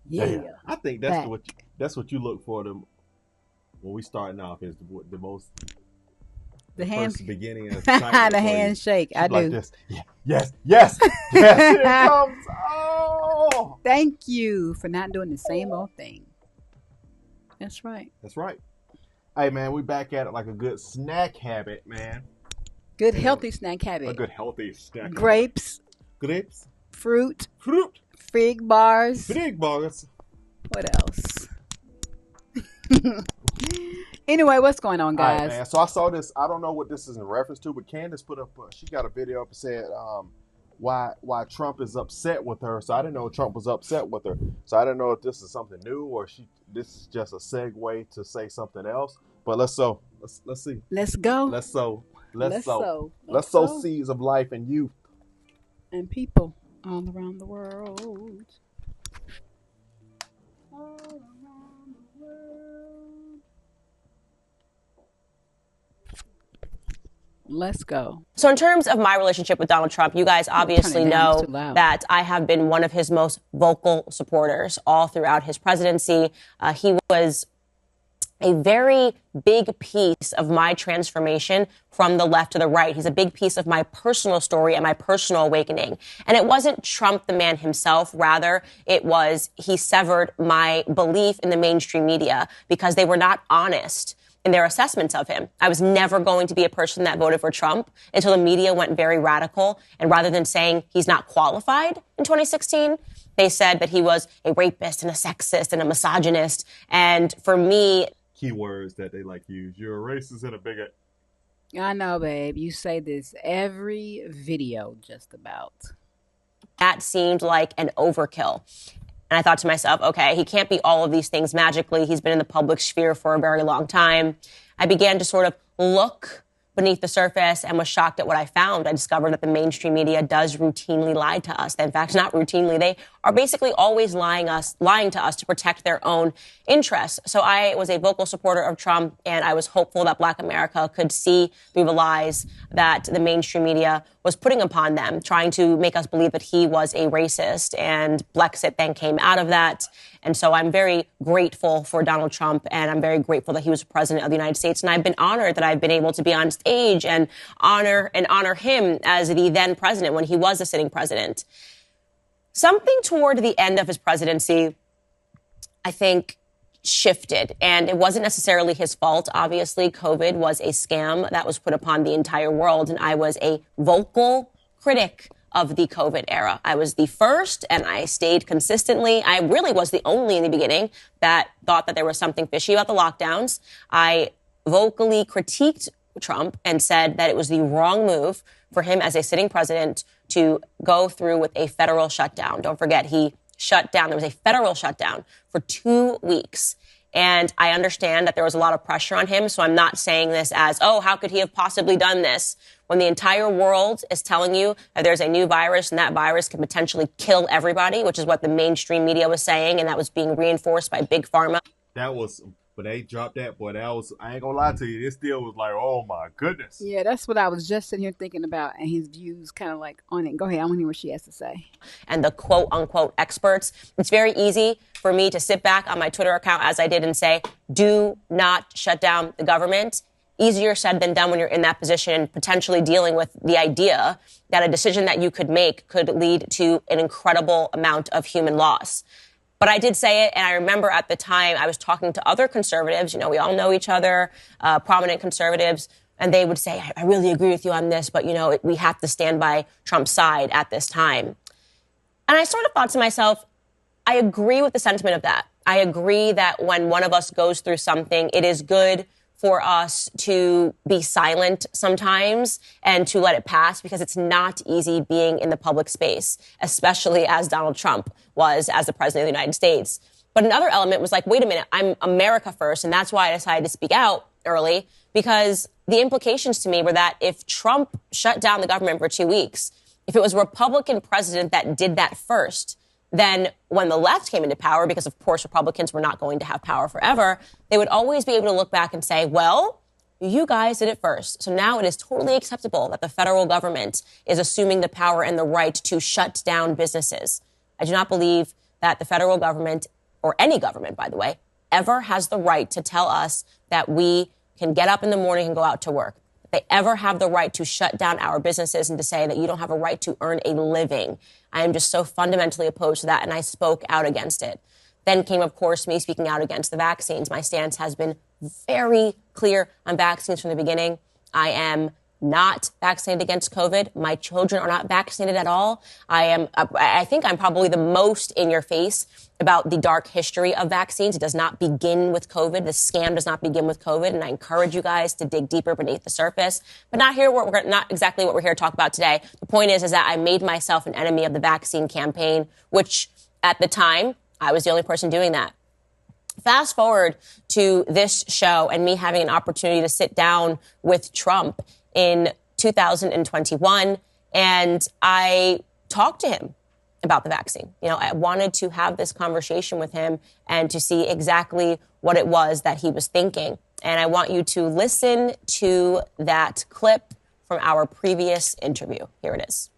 Yeah. I think that's Back. that's what you look for them when we starting off is the most The first hand, beginning of the excitement for you. handshake. She'd I be like do. this. Yeah, yes, yes, yes. Here it comes. Oh, Thank you for not doing the same old thing. That's right. that's right. Hey man, we back at it like a good snack habit, man. Good You know, healthy snack a habit. good healthy snack habit. Grapes, Grapes, fruit, fruit, fig bars. big bars. What else? Anyway, what's going on, All right, guys? man. So I saw this. I don't know what this is in reference to, but Candace put up. She got a video up and said why Trump is upset with her. So I didn't know Trump was upset with her. So I didn't know if this is something new or this is just a segue to say something else. But let's see. Let's go. Let's sow seeds of life and youth and people all around the world. All around the world. Let's go. So in terms of my relationship with Donald Trump, you guys obviously know that I have been one of his most vocal supporters all throughout his presidency. He was a very big piece of my transformation from the left to the right. He's a big piece of my personal story and my personal awakening. And it wasn't Trump the man himself. Rather, it was he severed my belief in the mainstream media because they were not honest in their assessments of him. I was never going to be a person that voted for Trump until the media went very radical. And rather than saying he's not qualified in 2016, they said that he was a rapist and a sexist and a misogynist. And for me, keywords that they like to use. You're a racist and a bigot. I know, babe. You say this every video just about. That seemed like an overkill. And I thought to myself, okay, he can't be all of these things magically. He's been in the public sphere for a very long time. I began to sort of look beneath the surface and was shocked at what I found. I discovered that the mainstream media does routinely lie to us. In fact, not routinely. They are basically always lying to us to protect their own interests. So I was a vocal supporter of Trump, and I was hopeful that Black America could see through the lies that the mainstream media was putting upon them, trying to make us believe that he was a racist. And Brexit then came out of that. And so I'm very grateful for Donald Trump, and I'm very grateful that he was president of the United States. And I've been honored that I've been able to be on stage and honor him as the then president when he was the sitting president. Something toward the end of his presidency, I think, shifted. And it wasn't necessarily his fault. Obviously, COVID was a scam that was put upon the entire world. And I was a vocal critic of the COVID era. I was the first, and I stayed consistently. I really was the only in the beginning that thought that there was something fishy about the lockdowns. I vocally critiqued Trump and said that it was the wrong move for him as a sitting president to go through with a federal shutdown. Don't forget, he shut down. There was a federal shutdown for 2 weeks. And I understand that there was a lot of pressure on him. So I'm not saying this as, oh, how could he have possibly done this? When the entire world is telling you that there's a new virus and that virus can potentially kill everybody, which is what the mainstream media was saying, and that was being reinforced by Big Pharma. That was, but they dropped that, boy, that was, I ain't gonna lie to you, it still was like, oh my goodness. Yeah, that's what I was just sitting here thinking about, and his views kind of like on it. Go ahead, I want to hear what she has to say. And the quote unquote experts. It's very easy for me to sit back on my Twitter account as I did and say, do not shut down the government. Easier said than done when you're in that position and potentially dealing with the idea that a decision that you could make could lead to an incredible amount of human loss. But I did say it, and I remember at the time I was talking to other conservatives. You know, we all know each other, prominent conservatives, and they would say, I really agree with you on this, but, you know, we have to stand by Trump's side at this time. And I sort of thought to myself, I agree with the sentiment of that. I agree that when one of us goes through something, it is good for us to be silent sometimes and to let it pass, because it's not easy being in the public space, especially as Donald Trump was as the president of the United States. But another element was like, wait a minute, I'm America first. And that's why I decided to speak out early, because the implications to me were that if Trump shut down the government for 2 weeks, if it was a Republican president that did that first, then when the left came into power, because of course Republicans were not going to have power forever, they would always be able to look back and say, well, you guys did it first. So now it is totally acceptable that the federal government is assuming the power and the right to shut down businesses. I do not believe that the federal government or any government, by the way, ever has the right to tell us that we can get up in the morning and go out to work. They ever have the right to shut down our businesses and to say that you don't have a right to earn a living. I am just so fundamentally opposed to that, and I spoke out against it. Then came, of course, me speaking out against the vaccines. My stance has been very clear on vaccines from the beginning. I am not vaccinated against COVID. My children are not vaccinated at all. I think I'm probably the most in your face about the dark history of vaccines. It does not begin with COVID. The scam does not begin with COVID. And I encourage you guys to dig deeper beneath the surface, but not exactly what we're here to talk about today. The point is that I made myself an enemy of the vaccine campaign, which at the time, I was the only person doing that. Fast forward to this show and me having an opportunity to sit down with Trump in 2021, and I talked to him about the vaccine. You know, I wanted to have this conversation with him and to see exactly what it was that he was thinking. And I want you to listen to that clip from our previous interview. Here it is.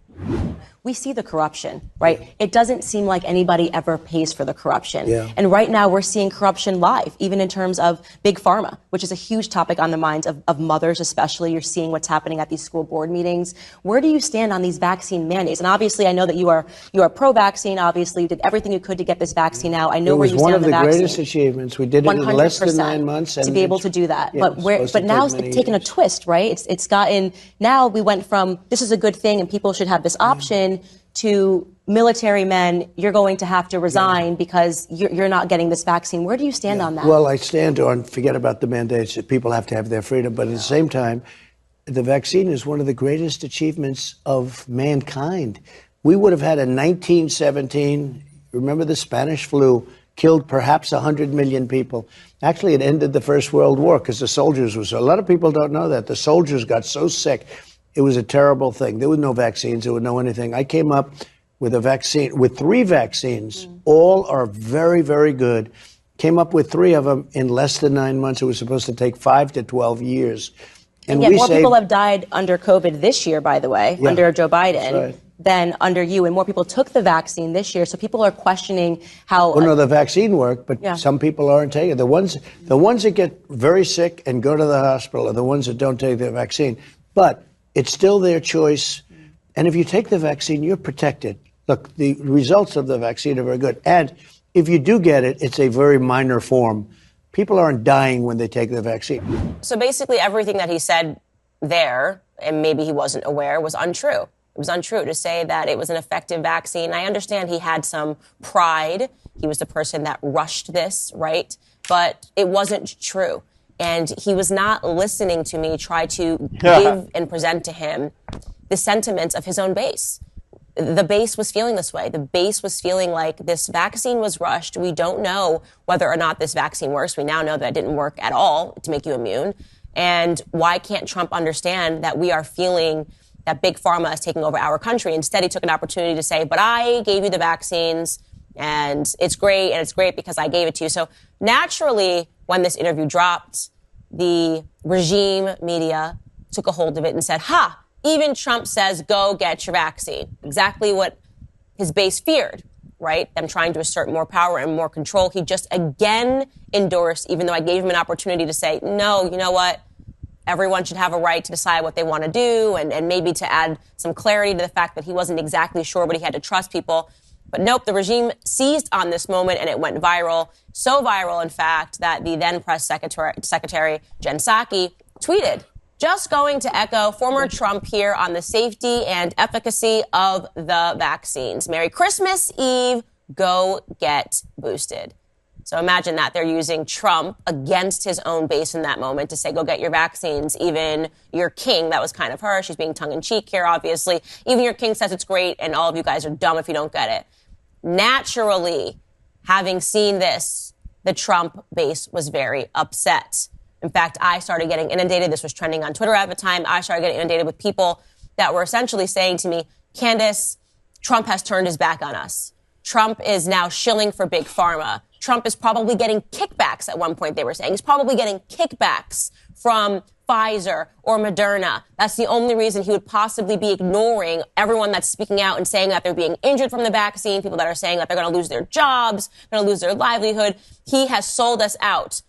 We see the corruption, right? It doesn't seem like anybody ever pays for the corruption. Yeah. And right now we're seeing corruption live, even in terms of big pharma, which is a huge topic on the minds of mothers, especially. You're seeing what's happening at these school board meetings. Where do you stand on these vaccine mandates? And obviously, I know that you are pro-vaccine. Obviously, you did everything you could to get this vaccine out. I know where you stand on the vaccine. It was one of the greatest achievements. We did it in less than 9 months. To be able to do that. Yeah, but now it's taken a twist, right? It's gotten, now we went from, this is a good thing and people should have this option, to military men, you're going to have to resign because you're not getting this vaccine. Where do you stand on that? Well, I stand on, forget about the mandates, that people have to have their freedom. But at the same time, the vaccine is one of the greatest achievements of mankind. We would have had in 1917, remember the Spanish flu, killed perhaps 100 million people. Actually, it ended the First World War because the soldiers were so, a lot of people don't know that. The soldiers got so sick. It was a terrible thing. There were no vaccines. There was no anything. I came up with a vaccine, with 3 vaccines. All are very, very good. Came up with 3 of them in less than 9 months. It was supposed to take 5 to 12 years. And yet more people have died under COVID this year, by the way, under Joe Biden, than under you. And more people took the vaccine this year. So people are questioning how... Well, no, the vaccine worked, but some people aren't taking it. The ones that get very sick and go to the hospital are the ones that don't take the vaccine. But it's still their choice. And if you take the vaccine, you're protected. Look, the results of the vaccine are very good. And if you do get it, it's a very minor form. People aren't dying when they take the vaccine. So basically everything that he said there, and maybe he wasn't aware, was untrue. It was untrue to say that it was an effective vaccine. I understand he had some pride. He was the person that rushed this, right? But it wasn't true. And he was not listening to me try to give and present to him the sentiments of his own base. The base was feeling this way. The base was feeling like this vaccine was rushed. We don't know whether or not this vaccine works. We now know that it didn't work at all to make you immune. And why can't Trump understand that we are feeling that big pharma is taking over our country? Instead, he took an opportunity to say, but I gave you the vaccines and it's great because I gave it to you. So naturally, when this interview dropped, the regime media took a hold of it and said, even Trump says, go get your vaccine. Exactly what his base feared, right? Them trying to assert more power and more control. He just again endorsed, even though I gave him an opportunity to say, no, you know what? Everyone should have a right to decide what they want to do and maybe to add some clarity to the fact that he wasn't exactly sure, but he had to trust people. But nope, the regime seized on this moment and it went viral. So viral, in fact, that the then press secretary Jen Psaki tweeted, just going to echo former Trump here on the safety and efficacy of the vaccines. Merry Christmas Eve. Go get boosted. So imagine that they're using Trump against his own base in that moment to say, go get your vaccines. Even your king, that was kind of her. She's being tongue in cheek here, obviously. Even your king says it's great and all of you guys are dumb if you don't get it. Naturally, having seen this, the Trump base was very upset. In fact, I started getting inundated. This was trending on Twitter at the time. I started getting inundated with people that were essentially saying to me, Candace, Trump has turned his back on us. Trump is now shilling for big pharma. Trump is probably getting kickbacks at one point, they were saying. He's probably getting kickbacks from Pfizer or Moderna. That's the only reason he would possibly be ignoring everyone that's speaking out and saying that they're being injured from the vaccine, people that are saying that they're going to lose their jobs, going to lose their livelihood. He has sold us out.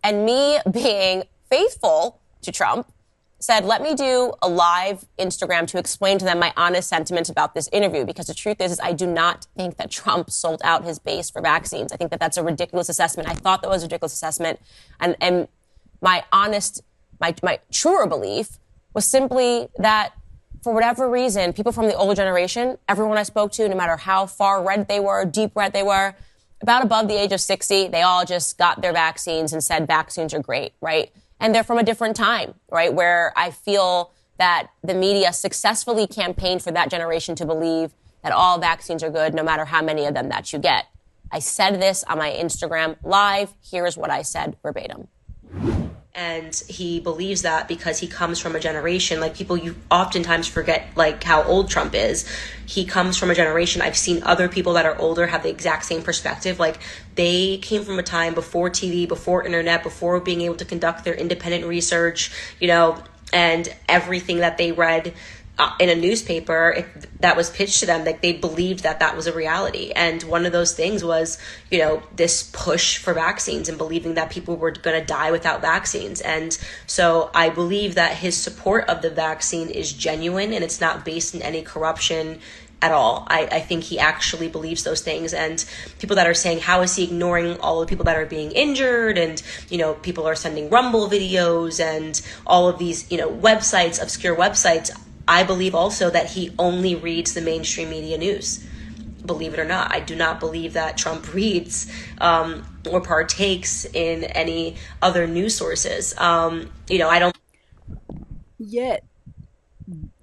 And me being faithful to Trump said, let me do a live Instagram to explain to them my honest sentiments about this interview. Because the truth is I do not think that Trump sold out his base for vaccines. I think that that's a ridiculous assessment. I thought that was a ridiculous assessment. And my truer belief was simply that for whatever reason, people from the older generation, everyone I spoke to, no matter how far red they were, deep red they were, about above the age of 60, they all just got their vaccines and said vaccines are great, right? And they're from a different time, right? Where I feel that the media successfully campaigned for that generation to believe that all vaccines are good, no matter how many of them that you get. I said this on my Instagram live. Here's what I said verbatim. And he believes that because he comes from a generation, like people, you oftentimes forget like how old Trump is. He comes from a generation. I've seen other people that are older have the exact same perspective. Like they came from a time before TV, before internet, before being able to conduct their independent research, and everything that they read in a newspaper that was pitched to them, like they believed that was a reality. And one of those things was, this push for vaccines and believing that people were going to die without vaccines. And so I believe that his support of the vaccine is genuine and it's not based in any corruption at all. I think he actually believes those things. And people that are saying, how is he ignoring all the people that are being injured? And, people are sending Rumble videos and all of these, websites, obscure websites. I believe also that he only reads the mainstream media news. Believe it or not, I do not believe that Trump reads or partakes in any other news sources. I don't. Yet,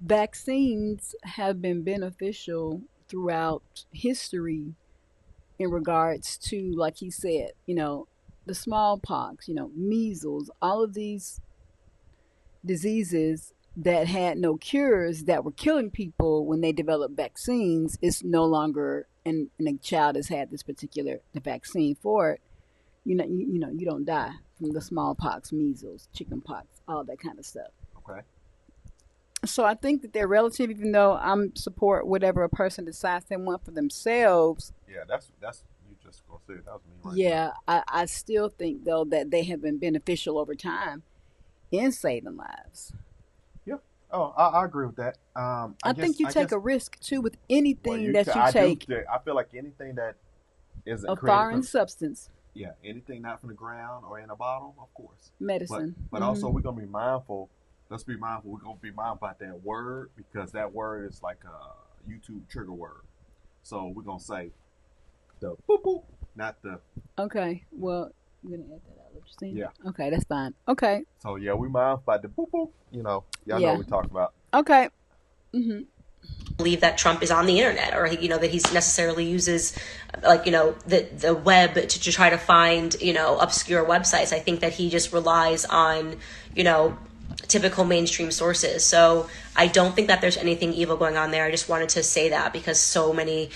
vaccines have been beneficial throughout history in regards to, like he said, the smallpox, measles, all of these diseases that had no cures that were killing people when they developed vaccines. It's no longer, and a child has had this particular the vaccine for it. You don't die from the smallpox, measles, chickenpox, all that kind of stuff. Okay. So I think that they're relative, even though I'm support whatever a person decides they want for themselves. Yeah, that's you just gonna say that was me right Yeah, I still think though that they have been beneficial over time in saving lives. Oh, I agree with that. I think you take a risk too with anything that you take. I feel like anything that isn't a foreign substance. Yeah, anything not from the ground or in a bottle, of course. Medicine. But also we're gonna be mindful. Let's be mindful. We're gonna be mindful about that word because that word is like a YouTube trigger word. So we're gonna say the boop boop, not the. Okay. Well, you're gonna add that out. What you're saying? Yeah. Okay, that's fine. Okay. So yeah, we mindful about the boop boop. Y'all know what we're talking about. Okay. Believe that Trump is on the internet or that he's necessarily uses the web to try to find obscure websites. I think that he just relies on typical mainstream sources. So I don't think that there's anything evil going on there. I just wanted to say that because so many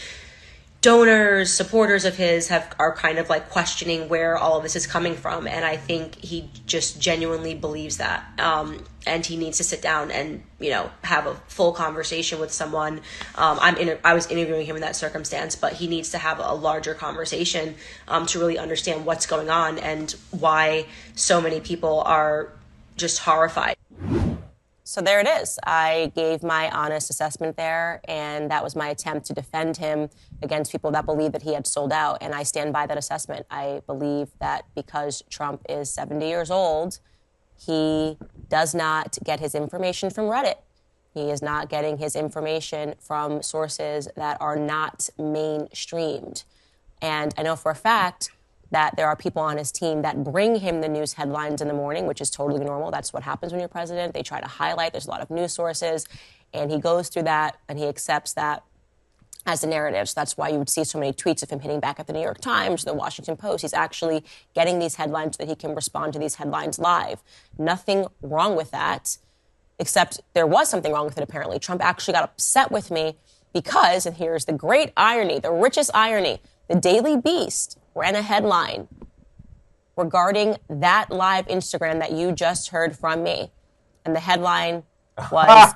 donors, supporters of his are kind of like questioning where all of this is coming from. And I think he just genuinely believes that. And he needs to sit down and, have a full conversation with someone. I was interviewing him in that circumstance, but he needs to have a larger conversation to really understand what's going on and why so many people are just horrified. So there it is. I gave my honest assessment there, and that was my attempt to defend him against people that believe that he had sold out, and I stand by that assessment. I believe that because Trump is 70 years old, he does not get his information from Reddit. He is not getting his information from sources that are not mainstreamed. And I know for a fact that there are people on his team that bring him the news headlines in the morning, which is totally normal. That's what happens when you're president. They try to highlight. There's a lot of news sources. And he goes through that, and he accepts that as the narrative. So that's why you would see so many tweets of him hitting back at the New York Times, the Washington Post. He's actually getting these headlines so that he can respond to these headlines live. Nothing wrong with that, except there was something wrong with it, apparently. Trump actually got upset with me because, and here's the great irony, the richest irony, the Daily Beast ran a headline regarding that live Instagram that you just heard from me. And the headline was,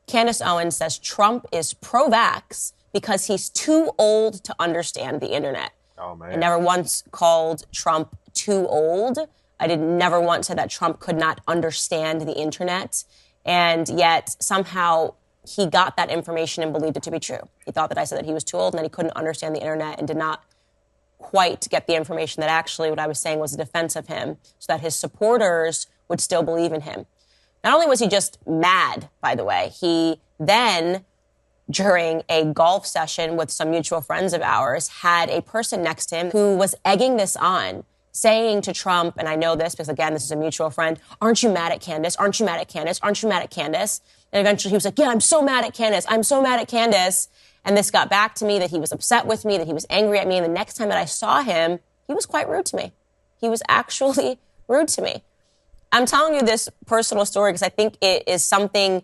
Candace Owens says Trump is pro-vax because he's too old to understand the internet. Oh, man. I never once called Trump too old. I never once said that Trump could not understand the internet. And yet somehow he got that information and believed it to be true. He thought that I said that he was too old and that he couldn't understand the internet and did not quite get the information that actually what I was saying was a defense of him so that his supporters would still believe in him. Not only was he just mad, by the way, he then, during a golf session with some mutual friends of ours, had a person next to him who was egging this on, saying to Trump, and I know this because, again, this is a mutual friend, aren't you mad at Candace? Aren't you mad at Candace? Aren't you mad at Candace? And eventually he was like, yeah, I'm so mad at Candace. I'm so mad at Candace. And this got back to me that he was upset with me, that he was angry at me. And the next time that I saw him, he was quite rude to me. He was actually rude to me. I'm telling you this personal story because I think it is something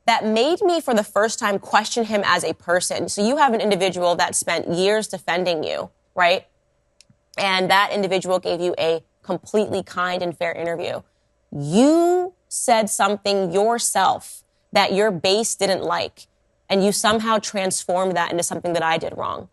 that made me, for the first time, question him as a person. So you have an individual that spent years defending you, right? And that individual gave you a completely kind and fair interview. You said something yourself that your base didn't like, and you somehow transformed that into something that I did wrong.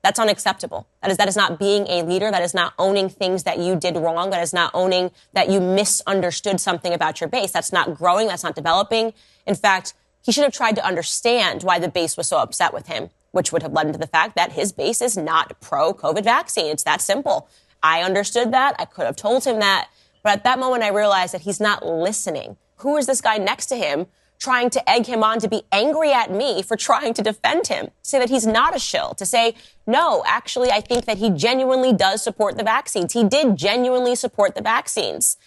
That's unacceptable. That is not being a leader. That is not owning things that you did wrong. That is not owning that you misunderstood something about your base. That's not growing. That's not developing. In fact, he should have tried to understand why the base was so upset with him, which would have led into the fact that his base is not pro-COVID vaccine. It's that simple. I understood that. I could have told him that. But at that moment, I realized that he's not listening. Who is this guy next to him trying to egg him on to be angry at me for trying to defend him, to say that he's not a shill, to say, no, actually, I think that he genuinely does support the vaccines. He did genuinely support the vaccines.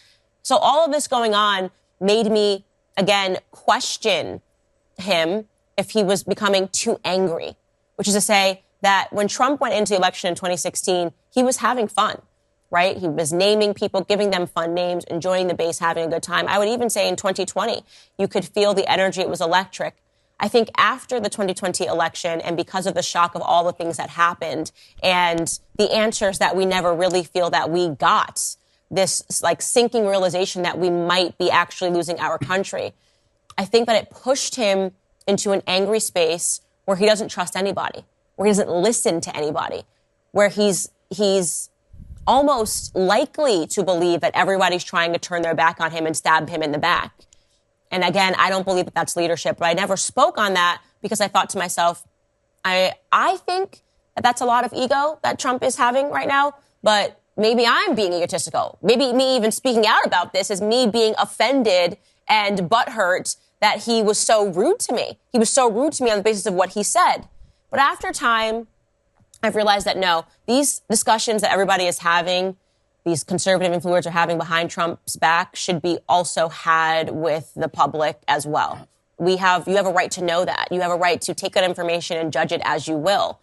So all of this going on made me, again, question him if he was becoming too angry, which is to say that when Trump went into the election in 2016, he was having fun. Right? He was naming people, giving them fun names, enjoying the base, having a good time. I would even say in 2020, you could feel the energy. It was electric. I think after the 2020 election and because of the shock of all the things that happened and the answers that we never really feel that we got, this like sinking realization that we might be actually losing our country, I think that it pushed him into an angry space where he doesn't trust anybody, where he doesn't listen to anybody, where he's almost likely to believe that everybody's trying to turn their back on him and stab him in the back. And again, I don't believe that that's leadership, but I never spoke on that because I thought to myself, I think that that's a lot of ego that Trump is having right now, but maybe I'm being egotistical. Maybe me even speaking out about this is me being offended and butthurt that he was so rude to me. He was so rude to me on the basis of what he said. But after time, I've realized that no, these discussions that everybody is having, these conservative influencers are having behind Trump's back should be also had with the public as well. You have a right to know that. You have a right to take that information and judge it as you will.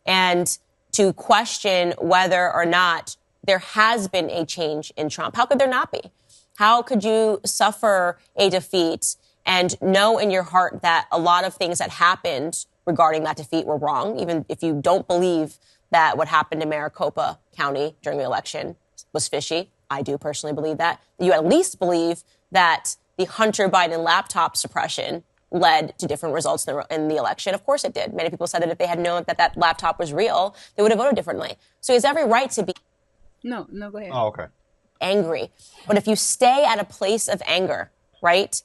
And to question whether or not there has been a change in Trump. How could there not be? How could you suffer a defeat and know in your heart that a lot of things that happened regarding that defeat were wrong, even if you don't believe that what happened in Maricopa County during the election was fishy? I do personally believe that. You at least believe that the Hunter Biden laptop suppression led to different results in the election. Of course it did. Many people said that if they had known that that laptop was real, they would have voted differently. So he has every right to be No, go ahead. Oh, okay. angry. But if you stay at a place of anger, right,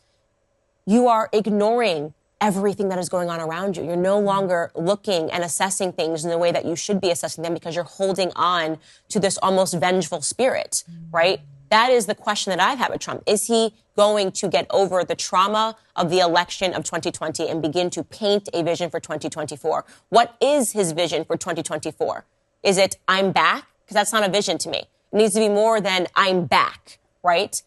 you are ignoring everything that is going on around you. You're no longer looking and assessing things in the way that you should be assessing them because you're holding on to this almost vengeful spirit, right? That is the question that I've had with Trump. Is he going to get over the trauma of the election of 2020 and begin to paint a vision for 2024? What is his vision for 2024? Is it, I'm back? Because that's not a vision to me. It needs to be more than I'm back, right?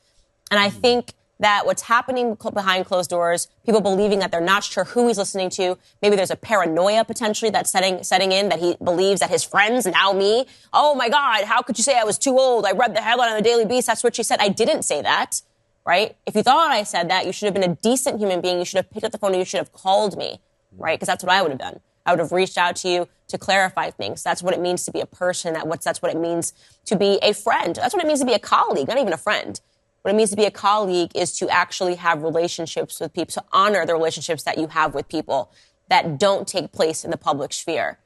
And I think that what's happening behind closed doors, people believing that they're not sure who he's listening to. Maybe there's a paranoia potentially that's setting in, that he believes that his friends, now me, oh my God, how could you say I was too old? I read the headline on the Daily Beast. That's what she said. I didn't say that, right? If you thought I said that, you should have been a decent human being. You should have picked up the phone and you should have called me, right? Because that's what I would have done. I would have reached out to you, to clarify things. That's what it means to be a person. That's what it means to be a friend. That's what it means to be a colleague, not even a friend. What it means to be a colleague is to actually have relationships with people, to honor the relationships that you have with people that don't take place in the public sphere.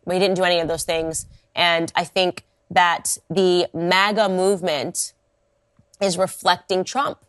But he didn't do any of those things. And I think that the MAGA movement is reflecting Trump.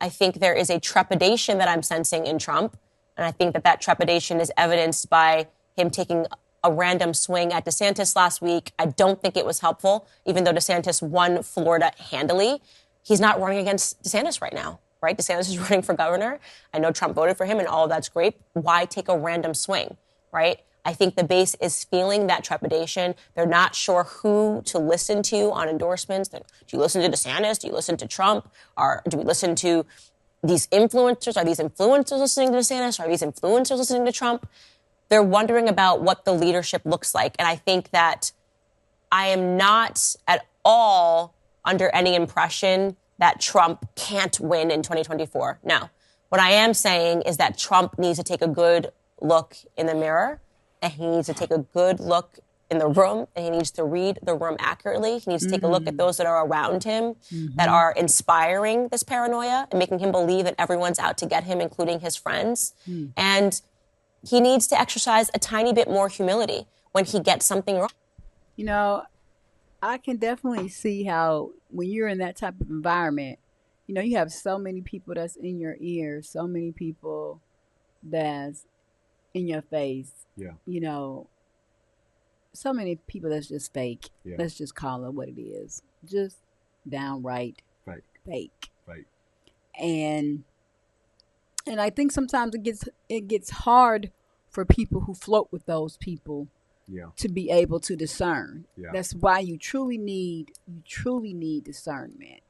I think there is a trepidation that I'm sensing in Trump. And I think that that trepidation is evidenced by him taking a random swing at DeSantis last week. I don't think it was helpful, even though DeSantis won Florida handily. He's not running against DeSantis right now, right? DeSantis is running for governor. I know Trump voted for him and all of that's great. Why take a random swing, right? I think the base is feeling that trepidation. They're not sure who to listen to on endorsements. Do you listen to DeSantis? Do you listen to Trump? Or do we listen to these influencers? Are these influencers listening to DeSantis? Are these influencers listening to Trump? They're wondering about what the leadership looks like. And I think that I am not at all under any impression that Trump can't win in 2024. No. What I am saying is that Trump needs to take a good look in the mirror, and he needs to take a good look in the room, and he needs to read the room accurately. He needs to take a look at those that are around him that are inspiring this paranoia and making him believe that everyone's out to get him, including his friends. And he needs to exercise a tiny bit more humility when he gets something wrong. You know, I can definitely see how when you're in that type of environment, you know, you have so many people that's in your ear, so many people that's in your face. Yeah. You know, so many people that's just fake. Yeah. Let's just call it what it is. Just downright fake. Right. And I think sometimes it gets hard for people who float with those people to be able to discern. Yeah. That's why you truly need discernment,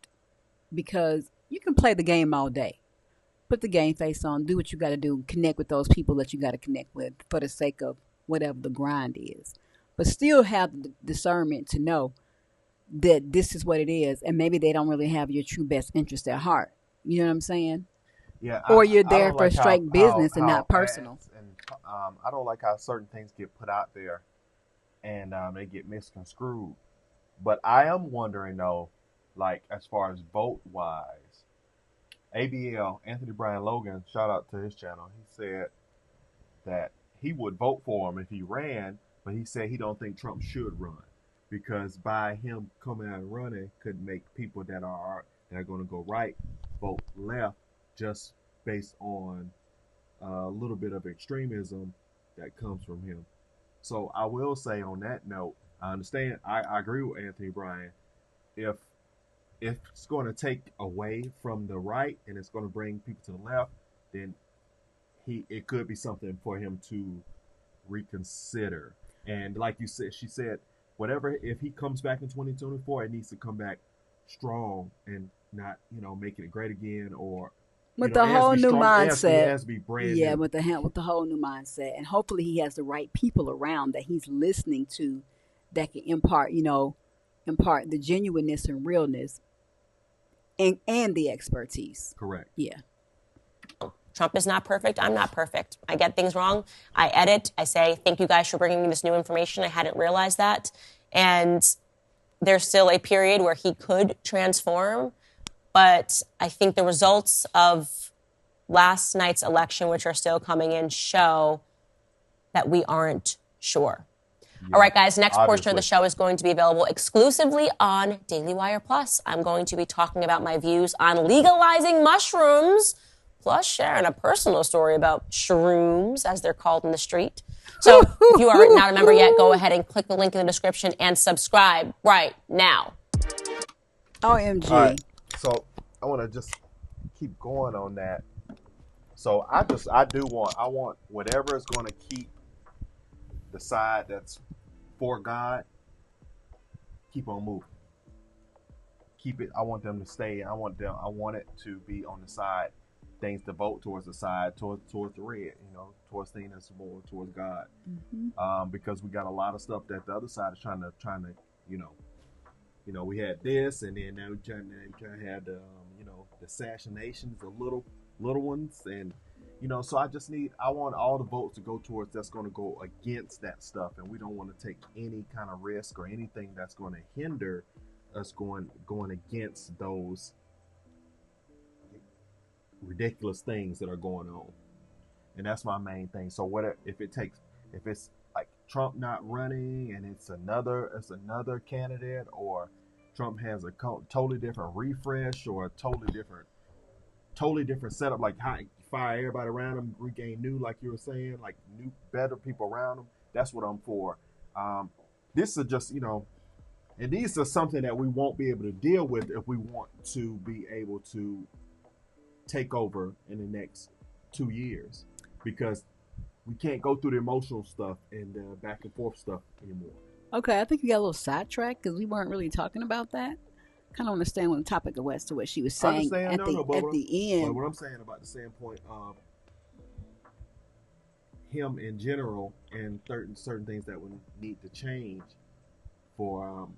because you can play the game all day, put the game face on, do what you got to do, connect with those people that you got to connect with for the sake of whatever the grind is, but still have the discernment to know that this is what it is, and maybe they don't really have your true best interest at heart. You know what I'm saying? Yeah. Or you're I there don't for like straight business and not personal. ads and I don't like how certain things get put out there and they get misconstrued. But I am wondering though, like as far as vote wise, ABL, Anthony Brian Logan, shout out to his channel. He said that he would vote for him if he ran, but he said he don't think Trump should run because by him coming out and running could make people that are going to go right vote left just based on a little bit of extremism that comes from him. So I will say on that note, I understand. I agree with Anthony Bryan. If it's going to take away from the right and it's going to bring people to the left, then it could be something for him to reconsider. And like you said, she said, whatever, if he comes back in 2024, it needs to come back strong and not, making it great again or with the whole new mindset. It has to be brand new. With the whole new mindset, and hopefully he has the right people around that he's listening to, that can impart the genuineness and realness, and the expertise. Correct. Yeah. Trump is not perfect. I'm not perfect. I get things wrong. I edit. I say, thank you guys for bringing me this new information. I hadn't realized that. And there's still a period where he could transform. But I think the results of last night's election, which are still coming in, show that we aren't sure. Yeah, all right, guys, next portion of the show is going to be available exclusively on Daily Wire Plus. I'm going to be talking about my views on legalizing mushrooms, plus sharing a personal story about shrooms, as they're called in the street. So if you are not a member yet, go ahead and click the link in the description and subscribe right now. OMG. All right, so I want to just keep going on that. So I want whatever is going to keep the side that's for God, keep on moving. Keep it. I want them to stay. I want it to be on the side. Things to vote towards the side, towards the red, towards things that's more towards God. Mm-hmm. Because we got a lot of stuff that the other side is trying to, we had this, and then now we're trying to have the, the assassinations, the little ones, and So I want all the votes to go towards that's going to go against that stuff, and we don't want to take any kind of risk or anything that's going to hinder us going against those ridiculous things that are going on. And that's my main thing. So if it's like Trump not running and it's another candidate, or Trump has a totally different refresh or a totally different setup, like how fire everybody around him, regain new, like you were saying, like new, better people around him. That's what I'm for. This is just, and these are something that we won't be able to deal with if we want to be able to take over in the next 2 years, because we can't go through the emotional stuff and the back and forth stuff anymore. Okay, I think we got a little sidetracked because we weren't really talking about that. Kind of understand what the topic was to what she was saying at the end. But what I'm saying about the standpoint of him in general and certain things that would need to change for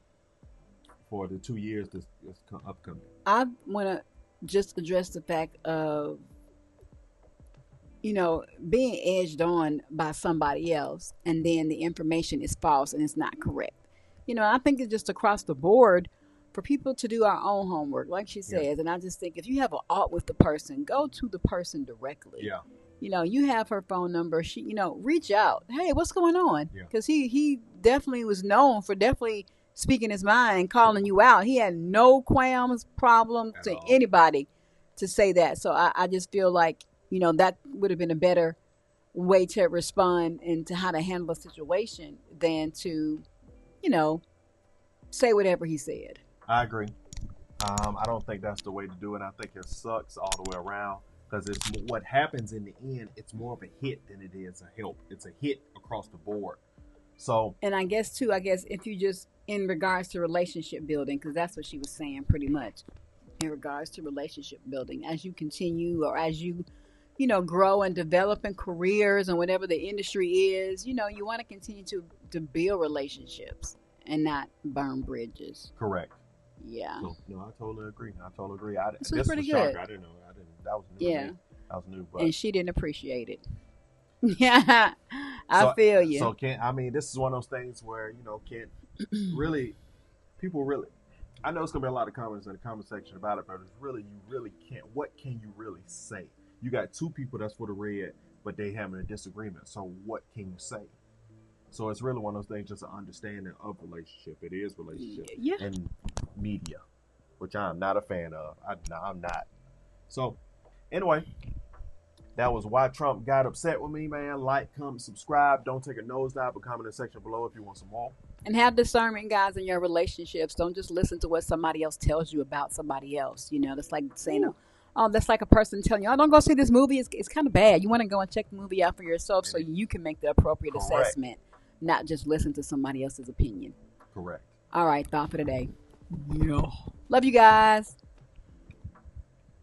the 2 years that's upcoming. I want to just address the fact of being edged on by somebody else, and then the information is false and it's not correct. I think it's just across the board for people to do our own homework, like she says. Yeah. And I just think if you have an alt with the person, go to the person directly. Yeah. You have her phone number. She, reach out. Hey, what's going on? Because he definitely was known for definitely speaking his mind, calling you out. He had no qualms, problems to anybody to say that. So I just feel like, that would have been a better way to respond and to how to handle a situation than to, say whatever he said. I agree. I don't think that's the way to do it. I think it sucks all the way around, because it's what happens in the end. It's more of a hit than it is a help. It's a hit across the board. So, and I guess if you just in regards to relationship building, because that's what she was saying pretty much in regards to relationship building, as you continue or as you grow and develop in careers and whatever the industry is, you want to continue to build relationships and not burn bridges. Correct. Yeah. So, no, I totally agree. This was pretty good. I didn't know. That was new. Yeah. That was new. But... And she didn't appreciate it. Yeah. I feel you. So this is one of those things where, people really, I know it's going to be a lot of comments in the comment section about it, but it's really, you really can't, what can you really say? You got two people that's for the red, but they having a disagreement. So what can you say? So it's really one of those things, just an understanding of relationship. It is relationship and media, which I'm not a fan of. I'm not. So anyway, that was why Trump got upset with me, man. Like, comment, subscribe. Don't take a nosedive, but comment in the section below if you want some more. And have discernment, guys, in your relationships. Don't just listen to what somebody else tells you about somebody else. That's like saying, that's like a person telling you, don't go see this movie. It's kind of bad. You want to go and check the movie out for yourself so you can make the appropriate assessment, not just listen to somebody else's opinion. Correct. All right, thought for today. Yeah. Love you guys.